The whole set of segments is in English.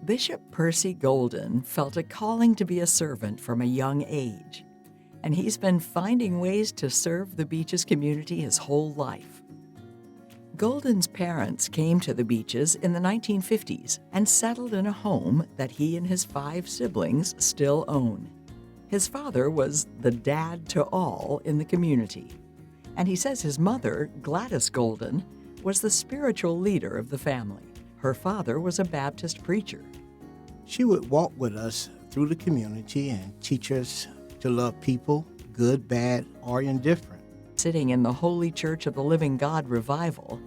Bishop Percy Golden felt a calling to be a servant from a young age, and he's been finding ways to serve the Beaches community his whole life. Golden's parents came to the Beaches in the 1950s and settled in a home that he and his 5 siblings still own. His father was the dad to all in the community, and he says his mother, Gladys Golden, was the spiritual leader of the family. Her father was a Baptist preacher. She would walk with us through the community and teach us to love people, good, bad, or indifferent. Sitting in the Holy Church of the Living God Revival,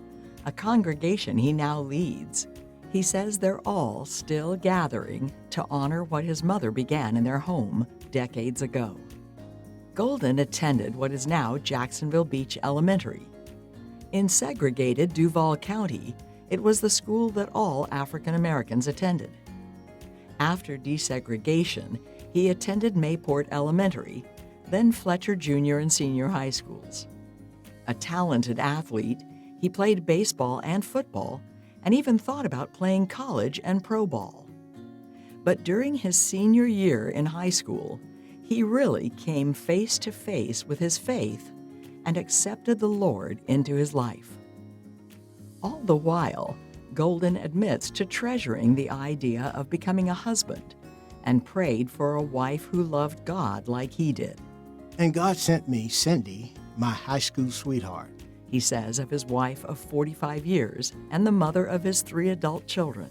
a congregation he now leads, he says they're all still gathering to honor what his mother began in their home decades ago. Golden attended what is now Jacksonville Beach Elementary. In segregated Duval County, it was the school that all African Americans attended. After desegregation, he attended Mayport Elementary, then Fletcher Junior and Senior High Schools. A talented athlete, he played baseball and football, and even thought about playing college and pro ball. But during his senior year in high school, he really came face to face with his faith and accepted the Lord into his life. All the while, Golden admits to treasuring the idea of becoming a husband and prayed for a wife who loved God like he did. And God sent me Cindy, my high school sweetheart. He says of his wife of 45 years and the mother of his 3 adult children.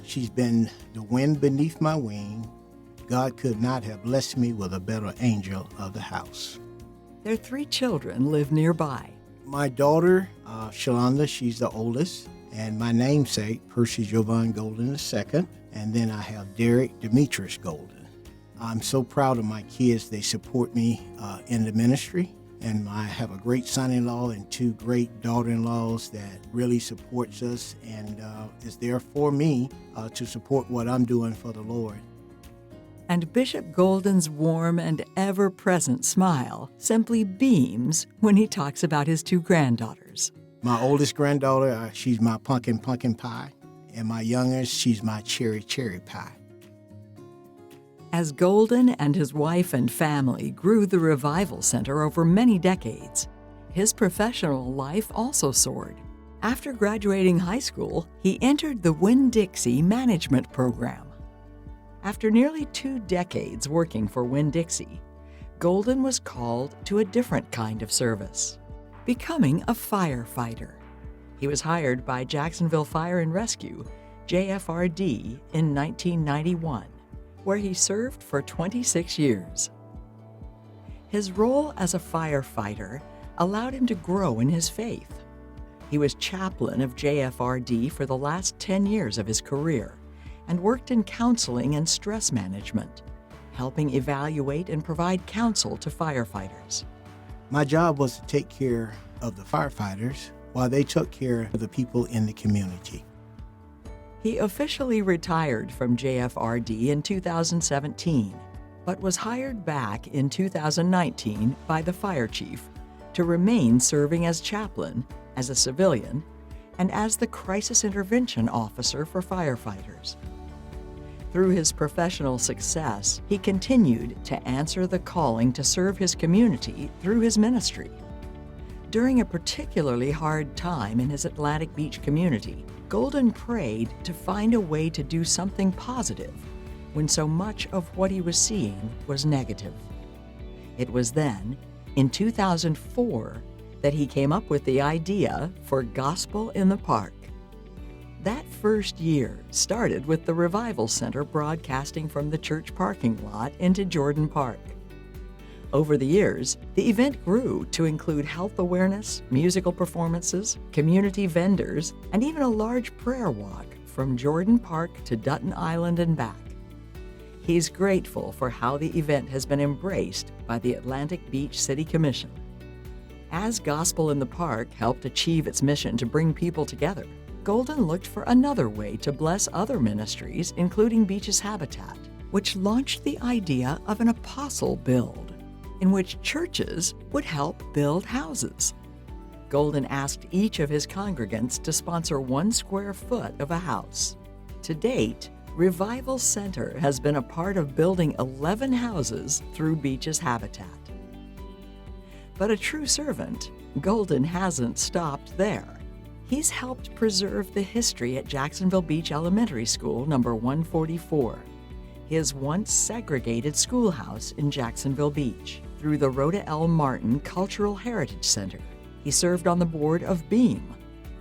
She's been the wind beneath my wing. God could not have blessed me with a better angel of the house. Their 3 children live nearby. My daughter, Shalonda, she's the oldest, and my namesake, Percy Jovan Golden II, and then I have Derek Demetrius Golden. I'm so proud of my kids. They support me in the ministry, and I have a great son-in-law and 2 great daughter-in-laws that really supports us and is there for me to support what I'm doing for the Lord. And Bishop Golden's warm and ever-present smile simply beams when he talks about his 2 granddaughters. My oldest granddaughter, she's my pumpkin pie, and my youngest, she's my cherry pie. As Golden and his wife and family grew the Revival Center over many decades, his professional life also soared. After graduating high school, he entered the Winn-Dixie Management Program. After nearly 2 decades working for Winn-Dixie, Golden was called to a different kind of service, becoming a firefighter. He was hired by Jacksonville Fire and Rescue, JFRD, in 1991, where he served for 26 years. His role as a firefighter allowed him to grow in his faith. He was chaplain of JFRD for the last 10 years of his career and worked in counseling and stress management, helping evaluate and provide counsel to firefighters. My job was to take care of the firefighters while they took care of the people in the community. He officially retired from JFRD in 2017, but was hired back in 2019 by the fire chief to remain serving as chaplain, as a civilian, and as the crisis intervention officer for firefighters. Through his professional success, he continued to answer the calling to serve his community through his ministry. During a particularly hard time in his Atlantic Beach community, Golden prayed to find a way to do something positive when so much of what he was seeing was negative. It was then, in 2004, that he came up with the idea for Gospel in the Park. That first year started with the Revival Center broadcasting from the church parking lot into Jordan Park. Over the years, the event grew to include health awareness, musical performances, community vendors, and even a large prayer walk from Jordan Park to Dutton Island and back. He's grateful for how the event has been embraced by the Atlantic Beach City Commission. As Gospel in the Park helped achieve its mission to bring people together, Golden looked for another way to bless other ministries, including Beach's Habitat, which launched the idea of an apostle build, in which churches would help build houses. Golden asked each of his congregants to sponsor 1 square foot of a house. To date, Revival Center has been a part of building 11 houses through Beach's habitat. But a true servant, Golden hasn't stopped there. He's helped preserve the history at Jacksonville Beach Elementary School, number 144, his once segregated schoolhouse in Jacksonville Beach. Through the Rhoda L. Martin Cultural Heritage Center, he served on the board of BEAM,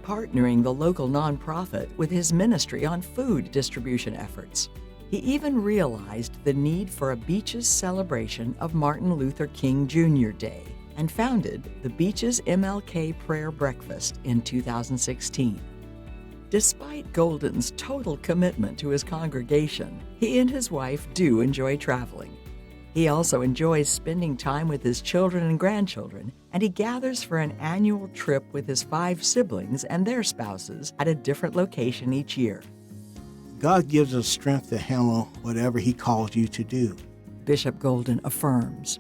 partnering the local nonprofit with his ministry on food distribution efforts. He even realized the need for a Beach's celebration of Martin Luther King Jr. Day and founded the Beach's MLK Prayer Breakfast in 2016. Despite Golden's total commitment to his congregation, he and his wife do enjoy traveling. He also enjoys spending time with his children and grandchildren, and he gathers for an annual trip with his 5 siblings and their spouses at a different location each year. God gives us strength to handle whatever He calls you to do. Bishop Golden affirms.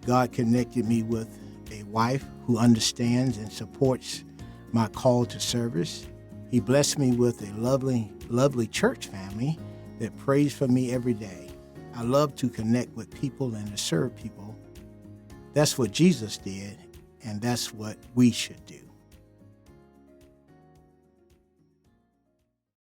God connected me with a wife who understands and supports my call to service. He blessed me with a lovely church family that prays for me every day. I love to connect with people and to serve people. That's what Jesus did, and that's what we should do.